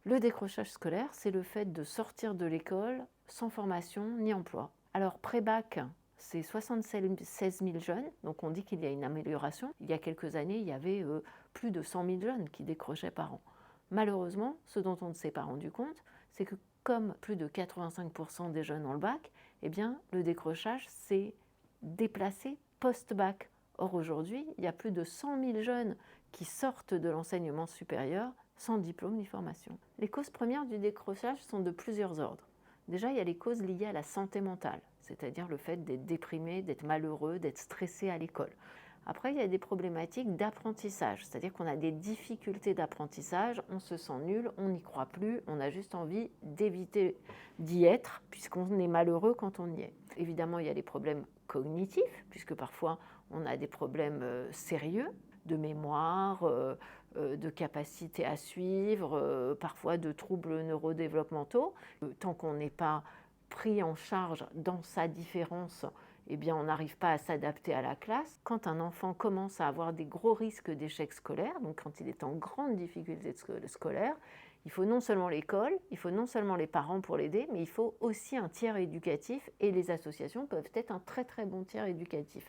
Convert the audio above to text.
Le décrochage scolaire, c'est le fait de sortir de l'école sans formation ni emploi. Alors pré-bac, c'est 76 000 jeunes, donc on dit qu'il y a une amélioration. Il y a quelques années, il y avait plus de 100 000 jeunes qui décrochaient par an. Malheureusement, ce dont on ne s'est pas rendu compte, c'est que comme plus de 85% des jeunes ont le bac, eh bien, le décrochage s'est déplacé post-bac. Or aujourd'hui, il y a plus de 100 000 jeunes qui sortent de l'enseignement supérieur sans diplôme ni formation. Les causes premières du décrochage sont de plusieurs ordres. Déjà, il y a les causes liées à la santé mentale, c'est-à-dire le fait d'être déprimé, d'être malheureux, d'être stressé à l'école. Après, il y a des problématiques d'apprentissage, c'est-à-dire qu'on a des difficultés d'apprentissage, on se sent nul, on n'y croit plus, on a juste envie d'éviter d'y être, puisqu'on est malheureux quand on y est. Évidemment, il y a les problèmes cognitifs, puisque parfois on a des problèmes sérieux, de mémoire, de capacité à suivre, parfois de troubles neurodéveloppementaux. Tant qu'on n'est pas pris en charge dans sa différence, eh bien, on n'arrive pas à s'adapter à la classe. Quand un enfant commence à avoir des gros risques d'échec scolaire, donc quand il est en grande difficulté scolaire, il faut non seulement l'école, il faut non seulement les parents pour l'aider, mais il faut aussi un tiers éducatif et les associations peuvent être un très très bon tiers éducatif.